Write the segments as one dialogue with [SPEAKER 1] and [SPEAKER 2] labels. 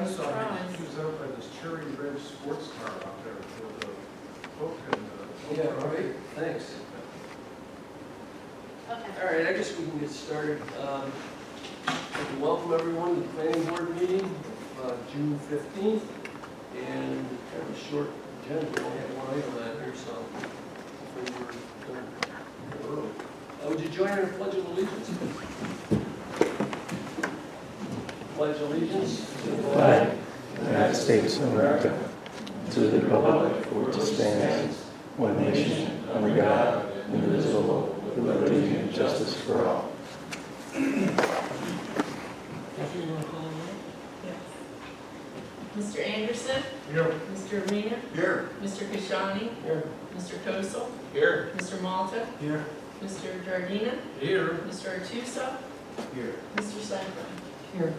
[SPEAKER 1] I saw him, he was out by this Cherry Red sports car out there for the Coke and the.
[SPEAKER 2] Yeah, all right, thanks.
[SPEAKER 3] Okay.
[SPEAKER 2] All right, I guess we can get started. I'd like to welcome everyone to the planning board meeting, June 15th. And kind of a short agenda, we only have one item on here, so hopefully we're done early. Would you join in the Pledge of Allegiance? Pledge allegiance to the flag
[SPEAKER 4] of the United States of America, to the republic for which it stands, one nation, under God, indivisible, with liberty and justice for all.
[SPEAKER 5] Mr. Anderson?
[SPEAKER 1] Here.
[SPEAKER 5] Mr. Arena?
[SPEAKER 1] Here.
[SPEAKER 5] Mr. Kashani?
[SPEAKER 2] Here.
[SPEAKER 5] Mr. Kosel?
[SPEAKER 1] Here.
[SPEAKER 5] Mr. Malta?
[SPEAKER 1] Here.
[SPEAKER 5] Mr. Jardina?
[SPEAKER 1] Here.
[SPEAKER 5] Mr. Artuso?
[SPEAKER 1] Here.
[SPEAKER 5] Mr. Seifert?
[SPEAKER 2] Here.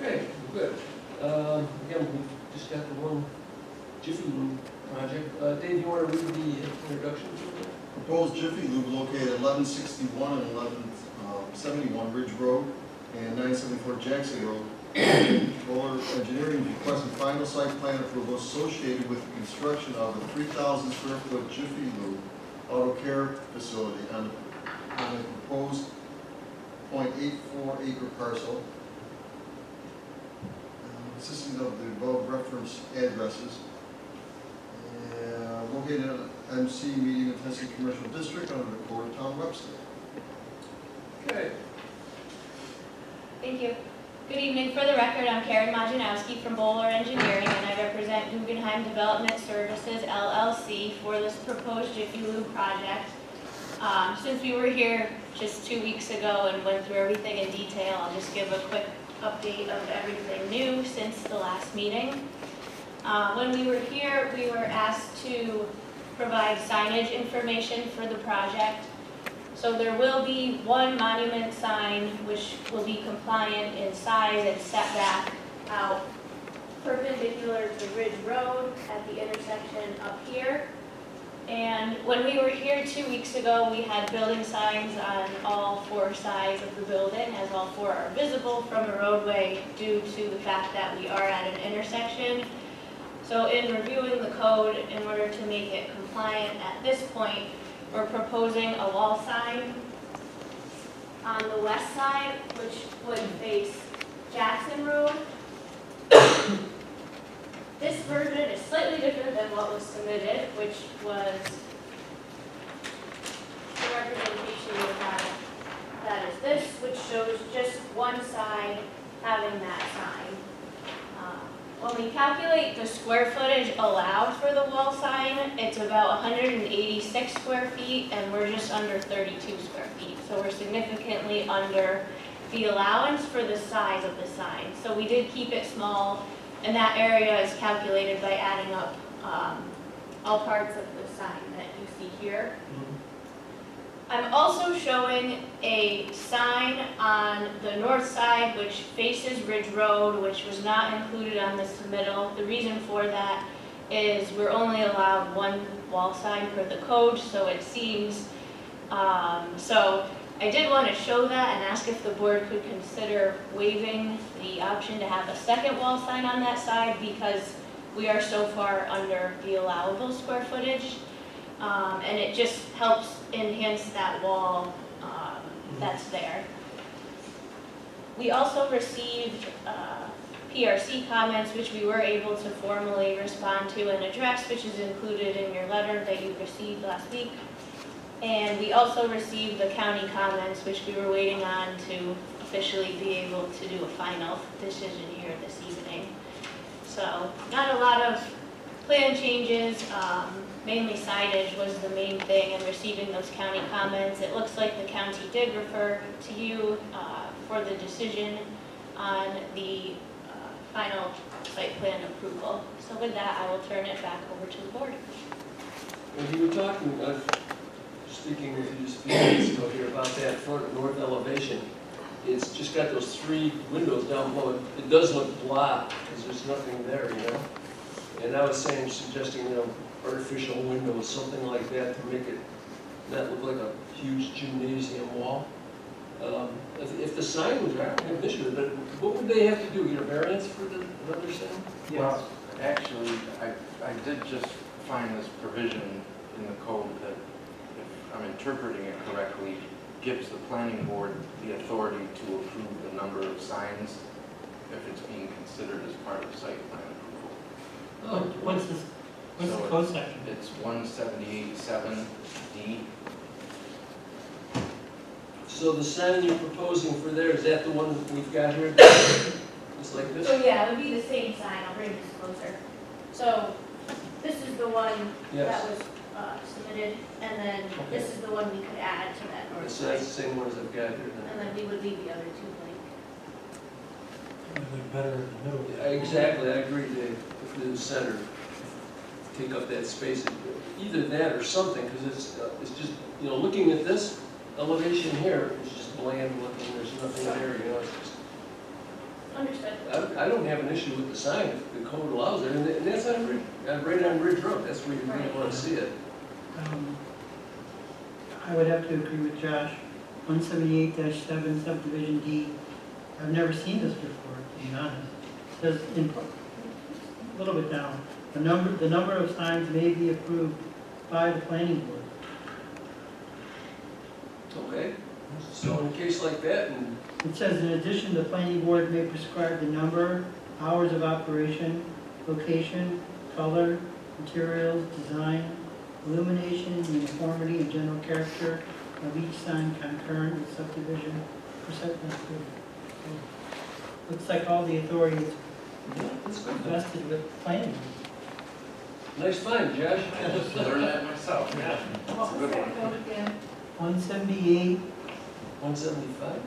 [SPEAKER 2] Okay, good. Again, we just got the one Jiffy Lube project. Dave, you want to read the introduction to it?
[SPEAKER 6] Proposed Jiffy Lube located 1161 and 1171 Ridge Road and 974 Jackson Road. Controller Engineering requesting final site plan approval associated with the construction of a 3,000 square foot Jiffy Lube auto care facility on the proposed 0.84 acre parcel, consisting of the above referenced addresses, located in an MC Medium Intensity Commercial District under the Port of Town Webster.
[SPEAKER 2] Okay.
[SPEAKER 3] Thank you. Good evening. For the record, I'm Karen Majanowski from Bowler Engineering, and I represent Guggenheim Development Services, LLC, for this proposed Jiffy Lube project. Since we were here just 2 weeks ago and went through everything in detail, I'll just give a quick update of everything new since the last meeting. When we were here, we were asked to provide signage information for the project. So there will be one monument sign which will be compliant in size and setback out perpendicular to Ridge Road at the intersection up here. And when we were here 2 weeks ago, we had building signs on all four sides of the building, as all four are visible from a roadway due to the fact that we are at an intersection. So in reviewing the code, in order to make it compliant at this point, we're proposing a wall sign on the west side, which would face Jackson Road. This version is slightly different than what was submitted, which was the representation we have. That is this, which shows just one side having that sign. When we calculate the square footage allowed for the wall sign, it's about 186 square feet, and we're just under 32 square feet. So we're significantly under the allowance for the size of the sign. So we did keep it small, and that area is calculated by adding up all parts of the sign that you see here. I'm also showing a sign on the north side which faces Ridge Road, which was not included on the submittal. The reason for that is we're only allowed one wall sign per the code, so it seems. So I did want to show that and ask if the board could consider waiving the option to have a second wall sign on that side, because we are so far under the allowable square footage. And it just helps enhance that wall that's there. We also received PRC comments, which we were able to formally respond to and address, which is included in your letter that you received last week. And we also received the county comments, which we were waiting on to officially be able to do a final decision here this evening. So not a lot of plan changes. Mainly signage was the main thing, and receiving those county comments. It looks like the county did refer to you for the decision on the final site plan approval. So with that, I will turn it back over to the board.
[SPEAKER 2] When you were talking, speaking with you just a few minutes ago here about that front north elevation, it's just got those three windows down below. It does look blah because there's nothing there, you know. And I was suggesting, you know, artificial windows, something like that, to make it not look like a huge gymnasium wall. If the sign was, I don't have an issue with it, but what would they have to do, get a variance for another sign?
[SPEAKER 7] Well, actually, I did just find this provision in the code that, if I'm interpreting it correctly, gives the planning board the authority to approve the number of signs if it's being considered as part of site plan approval.
[SPEAKER 2] Oh,
[SPEAKER 8] What's the
[SPEAKER 7] So
[SPEAKER 8] code section?
[SPEAKER 7] It's 178.7D.
[SPEAKER 2] so the sign you're proposing for there, is that the one that we've got here? It's like this?
[SPEAKER 3] So yeah, it would be the same sign, I'll bring this closer. So this is the one that
[SPEAKER 2] Yes.
[SPEAKER 3] was submitted, and then this is the one we could add to that north
[SPEAKER 2] So that's
[SPEAKER 3] side.
[SPEAKER 2] the same one as I've got here
[SPEAKER 3] And
[SPEAKER 2] then.
[SPEAKER 3] then we would leave the other two blank.
[SPEAKER 8] Better in the middle.
[SPEAKER 2] Exactly, I agree, Dave, if the center, take up that space, either that or something, because it's just, you know, looking at this elevation here, it's just bland looking, there's nothing there, you know, it's just,
[SPEAKER 3] Understood.
[SPEAKER 2] I don't have an issue with the sign if the code allows it, and that's on, right on Ridge Road, that's where you really want to see it.
[SPEAKER 8] I would have to agree with Josh. 178-7 subdivision D. I've never seen this before, to be honest. It says in, a little bit down, the number of signs may be approved by the planning board.
[SPEAKER 2] Okay, so in a case like that, and
[SPEAKER 8] It says, in addition, the planning board may prescribe the number, hours of operation, location, color, materials, design, illumination, uniformity, and general character of each sign concurrent with subdivision for site plan approval. So, looks like all the authority is
[SPEAKER 2] yeah, that's good.
[SPEAKER 8] vested with planning.
[SPEAKER 2] Nice find, Josh.
[SPEAKER 7] I just learned that myself. Yeah.
[SPEAKER 5] What was that code again?
[SPEAKER 8] 178,
[SPEAKER 2] 175?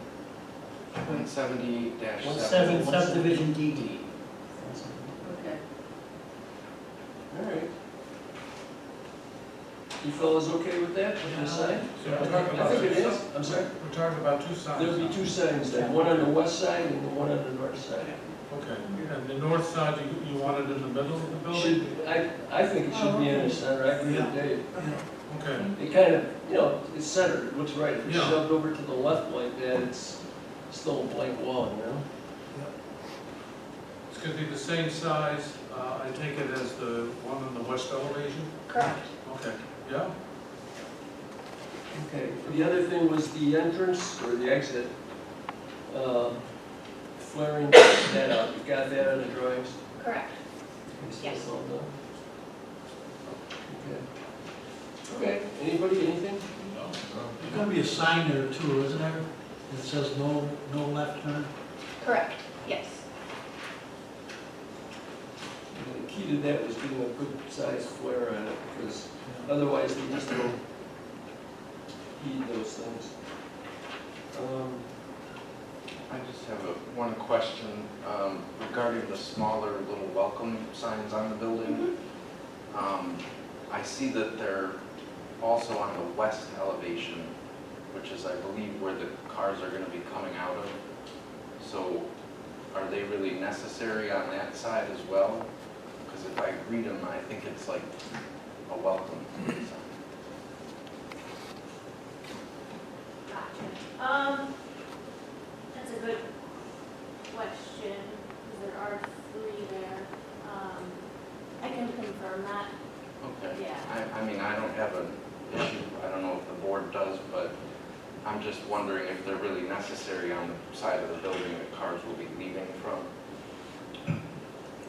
[SPEAKER 7] 178-7.
[SPEAKER 8] 7 subdivision D.
[SPEAKER 5] Okay.
[SPEAKER 2] All right. You fellas okay with that, with the sign?
[SPEAKER 1] So we're talking
[SPEAKER 2] I
[SPEAKER 1] about
[SPEAKER 2] think it
[SPEAKER 1] two
[SPEAKER 2] is, I'm sorry.
[SPEAKER 1] We're talking about two signs.
[SPEAKER 2] There'll be two signs then, one on the west side and one on the north side.
[SPEAKER 1] Okay, and the north side, you want it in the middle of the building?
[SPEAKER 2] Should, I think it should be in the center, I agree with Dave.
[SPEAKER 1] Okay,
[SPEAKER 2] It kind of, you know, it's centered, it looks right. If it's
[SPEAKER 1] Yeah.
[SPEAKER 2] shoved over to the left like that, it's still a blank wall, you know?
[SPEAKER 1] it's gonna be the same size, I take it as the one on the west elevation?
[SPEAKER 3] Correct.
[SPEAKER 1] Okay, yeah,
[SPEAKER 2] Okay, the other thing was the entrance or the exit, flaring that out. You got that on the drawings?
[SPEAKER 3] Correct.
[SPEAKER 2] Okay, so
[SPEAKER 3] Yes.
[SPEAKER 2] that's all done. Okay. Okay, anybody, anything?
[SPEAKER 8] There's gonna be a sign there too, isn't there? That says no left turn.
[SPEAKER 3] Correct, yes.
[SPEAKER 2] And the key to that was getting a good sized flare on it, because otherwise they just don't heed those things.
[SPEAKER 7] I just have one question regarding the smaller little welcome signs on the building. I see that they're also on the west elevation, which is, I believe, where the cars are going to be coming out of. So are they really necessary on that side as well? Because if I read them, I think it's like a welcome sign.
[SPEAKER 3] Gotcha. That's a good question, because there are three there. I can confirm that,
[SPEAKER 7] Okay.
[SPEAKER 3] yeah.
[SPEAKER 7] I mean, I don't have an issue, I don't know if the board does, but I'm just wondering if they're really necessary on the side of the building that cars will be leaving from.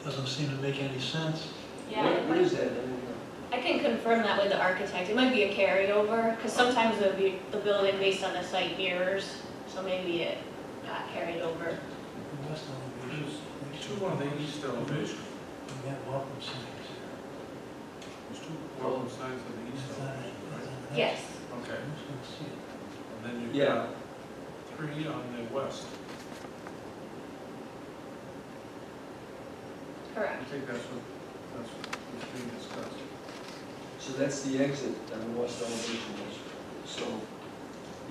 [SPEAKER 8] Doesn't seem to make any sense.
[SPEAKER 3] Yeah,
[SPEAKER 2] What is that?
[SPEAKER 3] I can confirm that with the architect. It might be a carryover, because sometimes the building based on the site mirrors, so maybe it got carried over.
[SPEAKER 8] The west elevation.
[SPEAKER 1] there's two on the east elevation,
[SPEAKER 8] We got welcome signs
[SPEAKER 1] there's two welcome signs on the east elevation, right?
[SPEAKER 3] Yes,
[SPEAKER 1] Okay,
[SPEAKER 8] Who's gonna see it?
[SPEAKER 1] and then you've
[SPEAKER 2] Yeah.
[SPEAKER 1] got three on the west. I
[SPEAKER 3] correct.
[SPEAKER 1] think that's what's being discussed.
[SPEAKER 2] So that's the exit on the west elevation. So,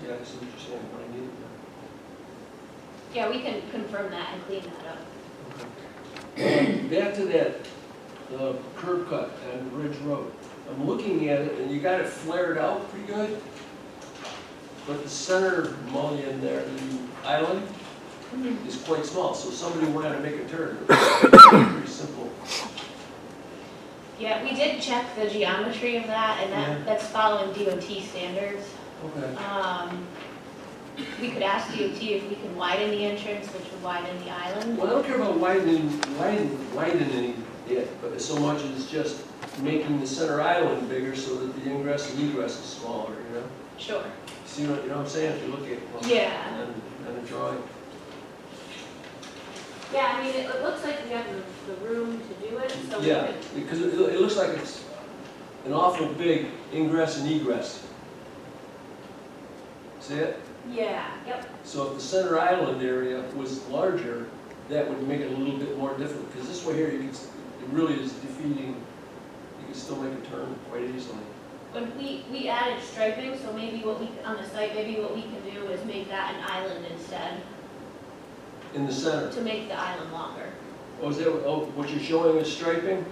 [SPEAKER 2] yeah, I see what you're saying, what I need.
[SPEAKER 3] Yeah, we can confirm that and clean that up.
[SPEAKER 2] Back to that curb cut on Ridge Road. I'm looking at it, and you got it flared out pretty good. but the center mullion there, the island, is quite small, so somebody wanted to make a turn. Pretty simple.
[SPEAKER 3] Yeah, we did check the geometry of that, and
[SPEAKER 2] Yeah.
[SPEAKER 3] that's following DOT standards.
[SPEAKER 2] Okay.
[SPEAKER 3] We could ask DOT if we can widen the entrance, which would widen the island.
[SPEAKER 2] Well, I don't care about widening it, but so much as just making the center island bigger so that the ingress and egress is smaller, you know?
[SPEAKER 3] Sure.
[SPEAKER 2] See what, you know what I'm saying? If you look at, well,
[SPEAKER 3] Yeah.
[SPEAKER 2] on the drawing.
[SPEAKER 3] Yeah, I mean, it looks like we have the room to do it, so we
[SPEAKER 2] Yeah,
[SPEAKER 3] could,
[SPEAKER 2] because it looks like it's an awful big ingress and egress. See it?
[SPEAKER 3] yeah, yep,
[SPEAKER 2] So if the center island area was larger, that would make it a little bit more difficult, because this way here, you can, it really is defeating, you can still make a turn quite easily.
[SPEAKER 3] when we added striping, so maybe what we, on the site, maybe what we can do is make that an island instead,
[SPEAKER 2] In the center.
[SPEAKER 3] to make the island longer.
[SPEAKER 2] Oh, is that, what you're showing is striping?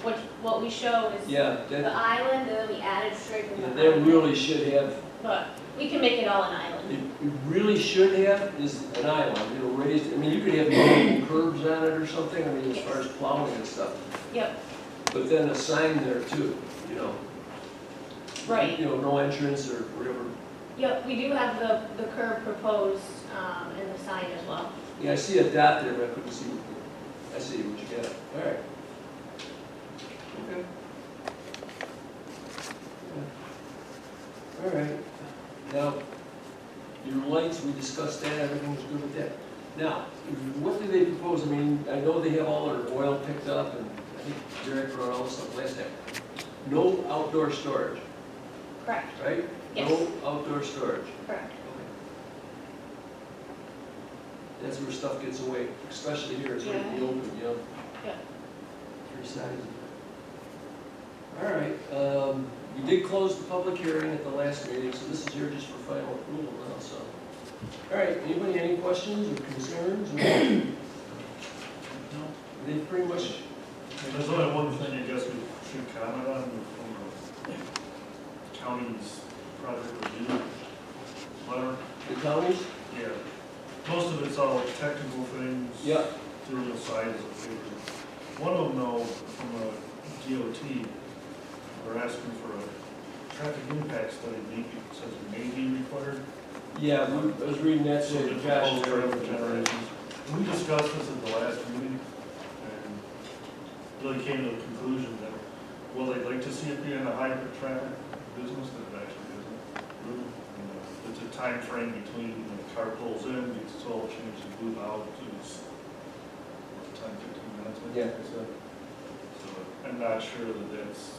[SPEAKER 3] What we show is
[SPEAKER 2] Yeah,
[SPEAKER 3] the
[SPEAKER 2] that,
[SPEAKER 3] island, and then we added striping
[SPEAKER 2] yeah,
[SPEAKER 3] behind
[SPEAKER 2] that
[SPEAKER 3] it.
[SPEAKER 2] really should have,
[SPEAKER 3] But we can make it all an
[SPEAKER 2] it
[SPEAKER 3] island.
[SPEAKER 2] it really should have is an island, you know, raised, I mean, you could have multiple curbs on it or something, I mean, as far as plowing and stuff.
[SPEAKER 3] Yep,
[SPEAKER 2] But then a sign there too, you know.
[SPEAKER 3] right.
[SPEAKER 2] You know, no entrance or whatever.
[SPEAKER 3] Yep, we do have the curb proposed, in the sign as well.
[SPEAKER 2] Yeah, I see a dot there, but I couldn't see what, I see what you got. All right. Okay. Yeah. All right. Now, your lights, we discussed that, everything was good with that. Now, what do they propose? I mean, I know they have all their oil picked up, and I think Derek brought all this up last time. No outdoor storage,
[SPEAKER 3] Correct,
[SPEAKER 2] right?
[SPEAKER 3] yes,
[SPEAKER 2] No outdoor storage.
[SPEAKER 3] correct.
[SPEAKER 2] Okay. That's where stuff gets away, especially here, it's right in the open, you know?
[SPEAKER 3] Yeah.
[SPEAKER 2] Three sides. All right, we did close the public hearing at the last meeting, so this is here just for final approval now, so. All right, anybody, any questions or concerns? Or- They pretty much,
[SPEAKER 9] There's only one thing I guess we should comment on from the county's project review letter.
[SPEAKER 2] the counties?
[SPEAKER 9] Yeah, most of it's all technical things.
[SPEAKER 2] Yeah.
[SPEAKER 9] Serial size of paper. One of them though, from a DOT, they're asking for a traffic impact study, maybe, it says may be required.
[SPEAKER 2] Yeah, I was reading that, so
[SPEAKER 9] So the
[SPEAKER 2] Josh.
[SPEAKER 9] proposed traffic generations. And we discussed this at the last meeting, and really came to the conclusion that, well, they'd like to see it be in a hybrid traffic business that it actually isn't. It's a time frame between when the car pulls in, gets its oil changed, and move out, it's 10, 15 minutes, maybe.
[SPEAKER 2] Yeah.
[SPEAKER 9] So I'm not sure that that's,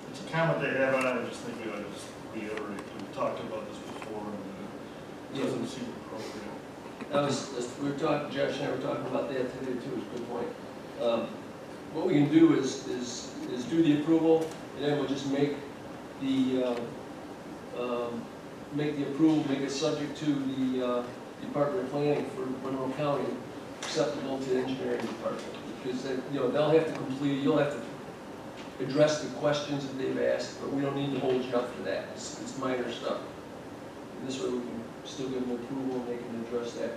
[SPEAKER 9] it's a comment they have on it, I just think we ought to just reiterate, we've talked about this before, and it doesn't seem appropriate.
[SPEAKER 2] We were talking, Josh and I were talking about that today too, it's a good point. What we can do is do the approval, and then we'll just make the approval, make it subject to the Department of Planning for Monroe County, acceptable to the engineering department. Because, you know, they'll have to complete, you'll have to address the questions that they've asked, but we don't need to hold you up for that. It's minor stuff. And this way we can still give them approval and they can address that.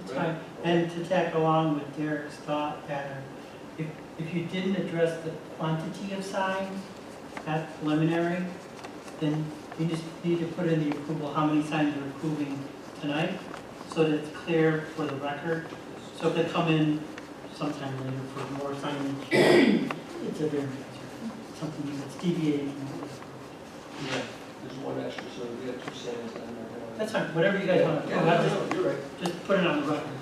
[SPEAKER 8] It's fine. And to tack along with Derek's thought pattern, if you didn't address the quantity of signs at preliminary, then you just need to put in the approval, how many signs you're approving tonight, so that it's clear for the record. So if they come in sometime later for more signage, it's a variance, or something that's deviating from what was approved.
[SPEAKER 2] Yeah. There's one extra, so we have 2 signs on there.
[SPEAKER 8] That's fine, whatever you guys want to do,
[SPEAKER 2] Yeah, no, you're right.
[SPEAKER 8] just put it on the record,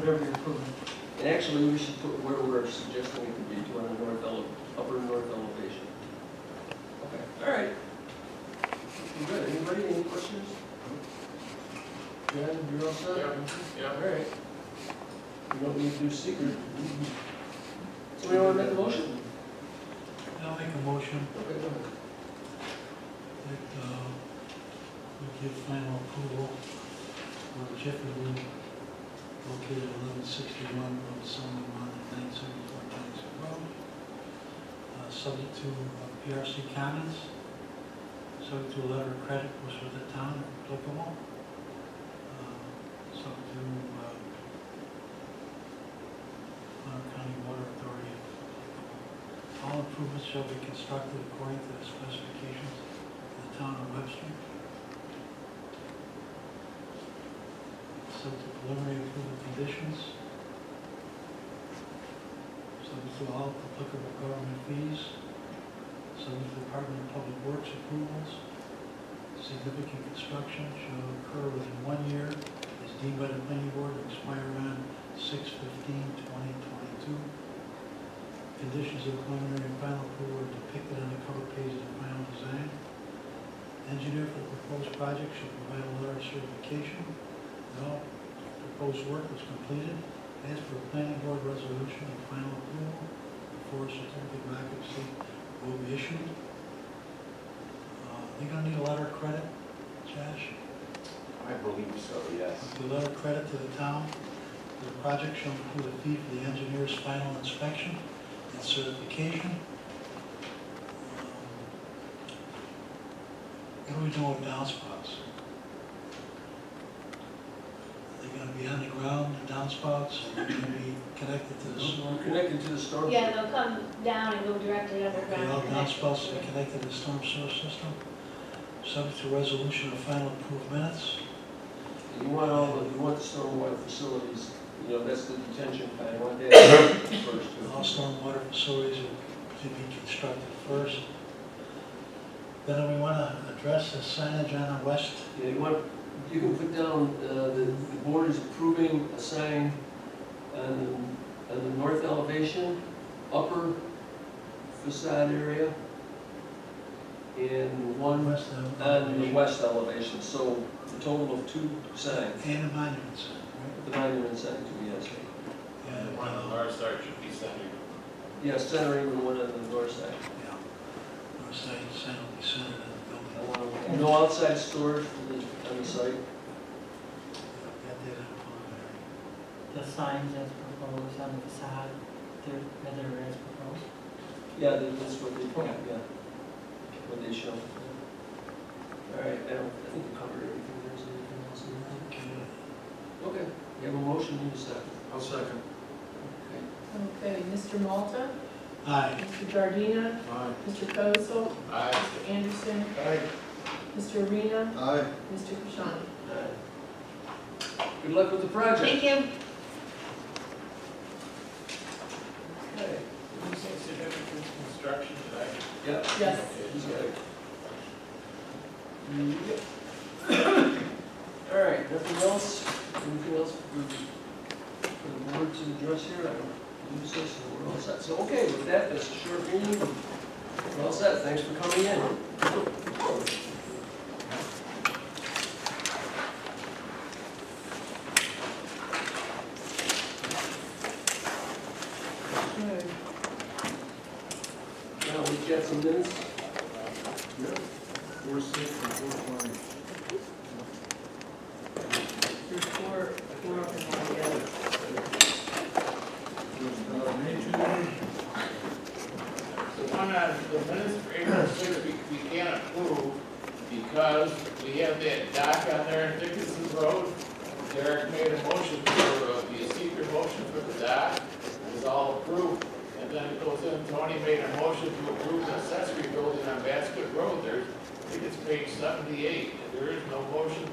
[SPEAKER 8] whatever you're approving.
[SPEAKER 2] And actually, we should put where we're suggesting it to be, to on the upper north elevation. Okay, all right. Good, anybody, any questions? Jen, you're all set?
[SPEAKER 1] Yeah.
[SPEAKER 2] All right. We don't need to do secret. Somebody want to make a motion?
[SPEAKER 10] I'll make a motion
[SPEAKER 2] Okay, go ahead.
[SPEAKER 10] that we give final approval on Jeffrey Lee, located at 1161 Road 71 and 974 Jackson Road, subject to PRC comments, subject to a letter of credit was for the town if applicable. Subject to County Water Authority if applicable. All improvements shall be constructed according to the specifications of the town of Webster. Subject to preliminary approval conditions. Subject to all applicable government fees. Subject to Department of Public Works approvals. Significant construction shall occur within 1 year as deemed by the planning board and expire on 6/15/2022. Conditions of preliminary and final approval are depicted on the cover page of the final design. Engineer for the proposed project shall provide a letter of certification that all proposed work was completed as per planning board resolution and final approval before a certificate of occupancy will be issued. You're gonna need a letter of credit, Josh?
[SPEAKER 7] I believe so, yes.
[SPEAKER 10] The letter of credit to the town. The project shall include a fee for the engineer's final inspection and certification. What are we doing with downspouts? They're gonna be on the ground, the downspouts, or they're gonna be connected to the storm?
[SPEAKER 2] Connected to the storm.
[SPEAKER 3] Yeah, they'll come down and go directly
[SPEAKER 10] Okay,
[SPEAKER 3] underground.
[SPEAKER 10] all downspouts are connected to the storm sewer system, subject to resolution of final approved minutes.
[SPEAKER 2] You want the stormwater facilities, that's the detention pad, you want that first.
[SPEAKER 10] All stormwater facilities are to be constructed first. Then we want to address the signage on the west.
[SPEAKER 2] Yeah, you can put down, the board is approving a sign on the north elevation, upper facade area, and one
[SPEAKER 10] West
[SPEAKER 2] on the west elevation, so a total of 2 signs.
[SPEAKER 10] And a monument sign, right?
[SPEAKER 2] The monument sign too, yes.
[SPEAKER 10] And,
[SPEAKER 11] One of the north star should be centered.
[SPEAKER 2] Yeah, centering the one on the north side.
[SPEAKER 10] yeah, north side sign will be centered in the building.
[SPEAKER 2] No outside storage on the site.
[SPEAKER 10] Got that in preliminary.
[SPEAKER 8] The signs as proposed on the facade, they're as proposed.
[SPEAKER 2] Yeah, that's what they, yeah, what they show. All right, I think we covered everything. There's anything else in there?
[SPEAKER 10] Okay.
[SPEAKER 2] Okay, you have a motion, need a second.
[SPEAKER 1] I'll second.
[SPEAKER 2] Okay.
[SPEAKER 5] Okay, Mr. Malta,
[SPEAKER 10] Aye.
[SPEAKER 5] Mr. Giardina,
[SPEAKER 1] Aye.
[SPEAKER 5] Mr. Kosel,
[SPEAKER 11] Aye.
[SPEAKER 5] Mr. Anderson,
[SPEAKER 1] Aye.
[SPEAKER 5] Mr. Arena,
[SPEAKER 6] Aye.
[SPEAKER 5] Mr. Kashani.
[SPEAKER 2] All right. Good luck with the project.
[SPEAKER 3] Thank you.
[SPEAKER 2] Okay.
[SPEAKER 11] Did you say significant construction today?
[SPEAKER 2] Yep.
[SPEAKER 5] Yes.
[SPEAKER 2] He's right. Yep. All right, nothing else? Anything else for the board to address here? I don't believe so, so we're all set. So, okay, with that, that's a short meeting. We're all set. Thanks for coming in.
[SPEAKER 5] Okay.
[SPEAKER 2] Now, we've got some minutes.
[SPEAKER 1] 4/6 and 4/20.
[SPEAKER 5] There's four of them all together.
[SPEAKER 1] May 2.
[SPEAKER 11] The one on the minutes for April 6th, we can't approve because we have that dock on there in Dickinson Road. Derek made a motion for, the secret motion for the dock, it was all approved. And then it goes in, Tony made a motion to approve the accessory building on Basket Road, there's, I think it's page 78. And there is no motion to,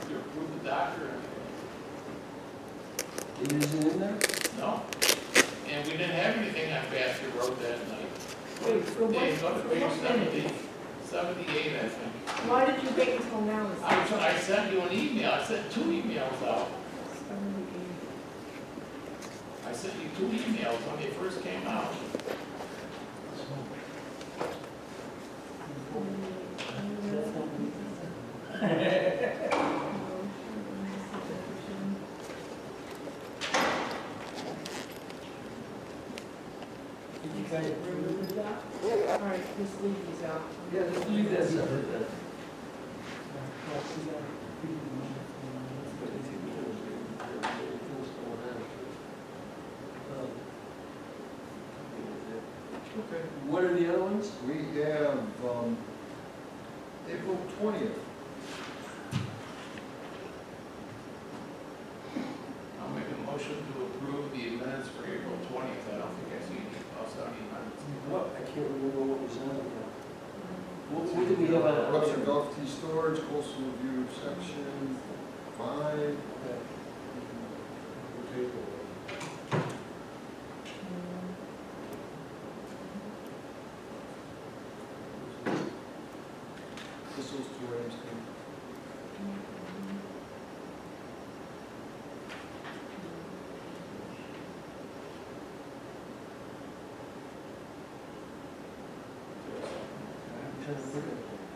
[SPEAKER 11] to approve the dock or anything.
[SPEAKER 2] It isn't in there?
[SPEAKER 11] No. And we didn't have anything on Basket Road that night.
[SPEAKER 5] Wait, for what,
[SPEAKER 11] Dave, go to
[SPEAKER 5] for
[SPEAKER 11] page
[SPEAKER 5] what
[SPEAKER 11] 70,
[SPEAKER 5] minute?
[SPEAKER 11] 78, I think.
[SPEAKER 5] Why did you wait until now?
[SPEAKER 11] I sent you an email, I sent 2 emails out. I sent you 2 emails when they first came out.
[SPEAKER 5] All right, just leave these out.
[SPEAKER 2] Yeah, just leave that separate then. What are the other ones?
[SPEAKER 6] We have,
[SPEAKER 1] April 20th.
[SPEAKER 11] I'll make a motion to approve the minutes for April 20th. I don't think I see any outstanding minutes.
[SPEAKER 2] What? I can't remember what was on it. What did we have on it?
[SPEAKER 1] Webster Golf Tee Storage, Coastal Review Section 5. This was to Ramsey.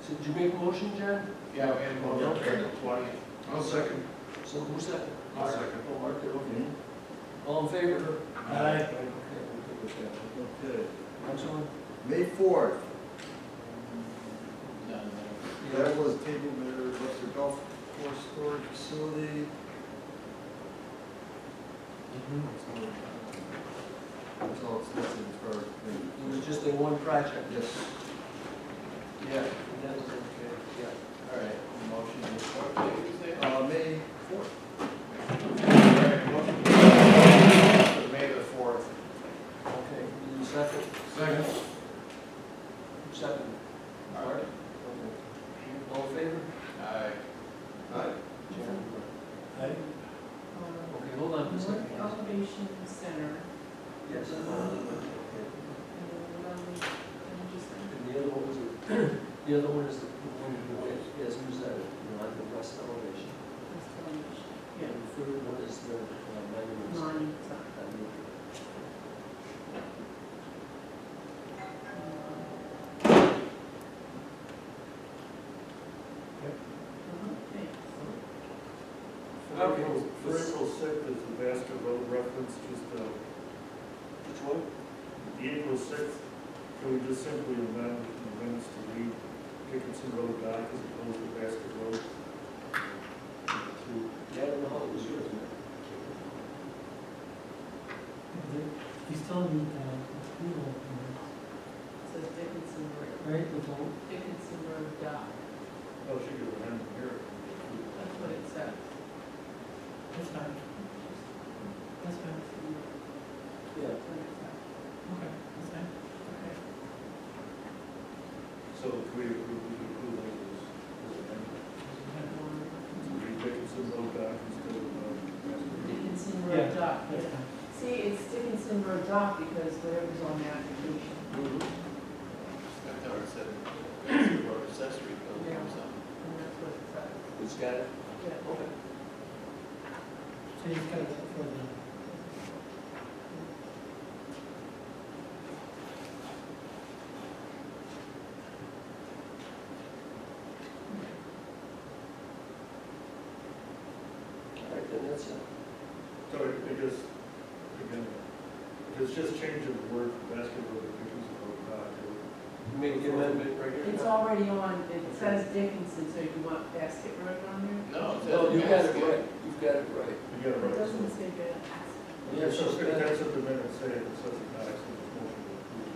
[SPEAKER 2] So did you make a motion, John?
[SPEAKER 11] Yeah, we had a motion for April 20th.
[SPEAKER 1] I'll second.
[SPEAKER 2] So who's that?
[SPEAKER 1] I'll second.
[SPEAKER 2] Oh, Mark, okay. All in favor?
[SPEAKER 1] Aye.
[SPEAKER 2] Okay, we're good with that.
[SPEAKER 1] Okay.
[SPEAKER 2] Next one?
[SPEAKER 1] May 4th,
[SPEAKER 11] None.
[SPEAKER 1] that was table there, Webster Golf Course Storage Facility. That's all it's listed as far as.
[SPEAKER 2] It was just a one project.
[SPEAKER 1] Yes.
[SPEAKER 2] Yeah. That was okay, yeah.
[SPEAKER 11] All right, motion is what day is it?
[SPEAKER 1] May 4th.
[SPEAKER 11] All right, motion for May the 4th.
[SPEAKER 2] Okay, need a second?
[SPEAKER 1] Second.
[SPEAKER 2] Second. Mark? Okay. All in favor?
[SPEAKER 11] Aye.
[SPEAKER 1] Aye.
[SPEAKER 2] Jan?
[SPEAKER 10] Aye.
[SPEAKER 2] Okay, hold on a second.
[SPEAKER 5] North Elevation Center,
[SPEAKER 2] Yes.
[SPEAKER 5] and
[SPEAKER 2] And the other one was, the other one is the one who has who's that, the west elevation.
[SPEAKER 5] yeah,
[SPEAKER 2] And the third one is the monument.
[SPEAKER 5] monument sign.
[SPEAKER 2] Okay.
[SPEAKER 9] For April 6th is the Basket Road reference, just,
[SPEAKER 2] Which one?
[SPEAKER 9] the April 6th, can we just simply amend the minutes to read Dickinson Road dock as opposed to Basket Road?
[SPEAKER 2] Yeah, I don't know how it was yours, man.
[SPEAKER 8] You still need approval,
[SPEAKER 5] Says Dickinson Road,
[SPEAKER 8] right, with the,
[SPEAKER 5] Dickinson Road dock,
[SPEAKER 9] Oh, she could amend here.
[SPEAKER 5] that's what it says.
[SPEAKER 8] that's fine. That's fine.
[SPEAKER 2] Yeah.
[SPEAKER 5] That's what it says.
[SPEAKER 8] Okay, that's fine.
[SPEAKER 5] Okay.
[SPEAKER 9] So can we approve those as amended? To read Dickinson Road dock instead of Basket Road?
[SPEAKER 5] Dickinson
[SPEAKER 8] Yeah,
[SPEAKER 5] Road dock,
[SPEAKER 8] that's
[SPEAKER 5] yeah.
[SPEAKER 8] fine.
[SPEAKER 5] See, it's Dickinson Road dock because whatever's on the application.
[SPEAKER 11] I thought it said Basket Road accessory building or something.
[SPEAKER 5] And that's what it says.
[SPEAKER 2] It's got it?
[SPEAKER 5] Yeah.
[SPEAKER 2] Okay.
[SPEAKER 8] So you've got to go for the.
[SPEAKER 2] All right, then that's it.
[SPEAKER 9] So I guess, again, if it's just changing the word from Basket Road to Dickinson Road dock, it would
[SPEAKER 2] You make the amendment right here?
[SPEAKER 5] It's already on, it says Dickinson, so you want Basket Road on there?
[SPEAKER 11] No, it says
[SPEAKER 2] No, you got it
[SPEAKER 11] basket.
[SPEAKER 2] right. You've got it right.
[SPEAKER 9] you got it
[SPEAKER 5] It
[SPEAKER 9] right.
[SPEAKER 5] doesn't say that.
[SPEAKER 2] Yeah,
[SPEAKER 9] So
[SPEAKER 2] so
[SPEAKER 9] if that's what the minutes say, it says it not, so it's motion to approve.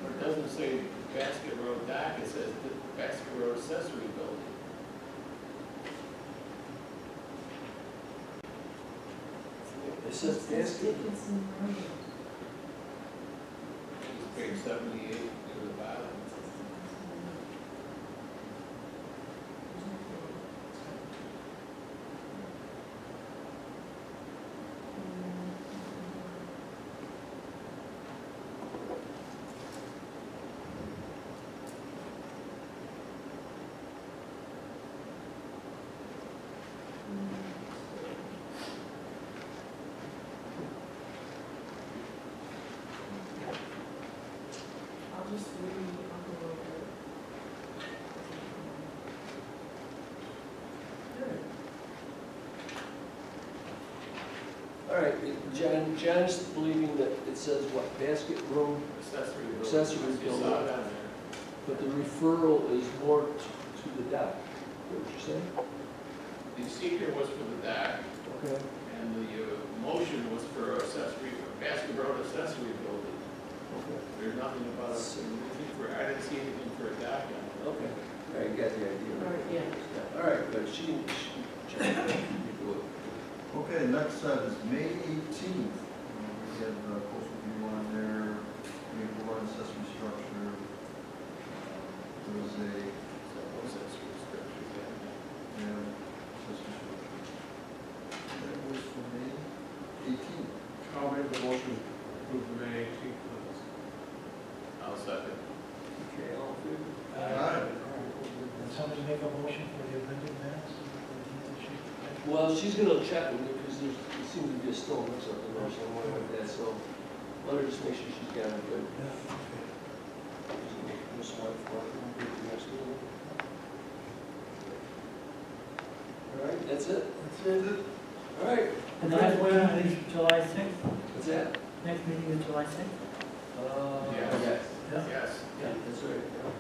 [SPEAKER 11] It doesn't say Basket Road dock, it says the Basket Road accessory building.
[SPEAKER 2] It says basket.
[SPEAKER 5] Dickinson Road.
[SPEAKER 11] It's page 78 near the bottom.
[SPEAKER 5] I'll just read Uncle Robert.
[SPEAKER 2] All right, John's believing that it says what, basket room,
[SPEAKER 11] Accessory building.
[SPEAKER 2] Accessory
[SPEAKER 11] You
[SPEAKER 2] building.
[SPEAKER 11] saw it on there.
[SPEAKER 2] but the referral is more to the dock. Is that what you're saying?
[SPEAKER 11] The seeker was for the dock,
[SPEAKER 2] Okay.
[SPEAKER 11] and the motion was for accessory, Basket Road accessory building.
[SPEAKER 2] Okay.
[SPEAKER 11] There's nothing about, anything for, I didn't see anything for a dock on it.
[SPEAKER 2] Okay. she can check it out. You do it.
[SPEAKER 6] Okay, next set is May 18th. We have coastal view on there, we have accessory structure. There was a, yeah, accessory structure. That was for May 18th.
[SPEAKER 1] I'll make the motion to approve the May 18th minutes.
[SPEAKER 11] I'll second.
[SPEAKER 2] Okay, all in favor?
[SPEAKER 6] Aye.
[SPEAKER 10] And somebody make a motion for the amended minutes?
[SPEAKER 2] Well, she's gonna check with me because there seems to be a stone or something or something like that, so let her just make sure she's got it good.
[SPEAKER 10] Yeah, okay.
[SPEAKER 2] This one for the next one. All right, that's it?
[SPEAKER 8] That's it.
[SPEAKER 2] All right.
[SPEAKER 8] And the next one is July 6th.
[SPEAKER 2] What's that?
[SPEAKER 8] Next meeting is July 6th.
[SPEAKER 11] Yes.
[SPEAKER 2] Yeah,
[SPEAKER 11] Yes.
[SPEAKER 2] yeah, that's right. Yeah.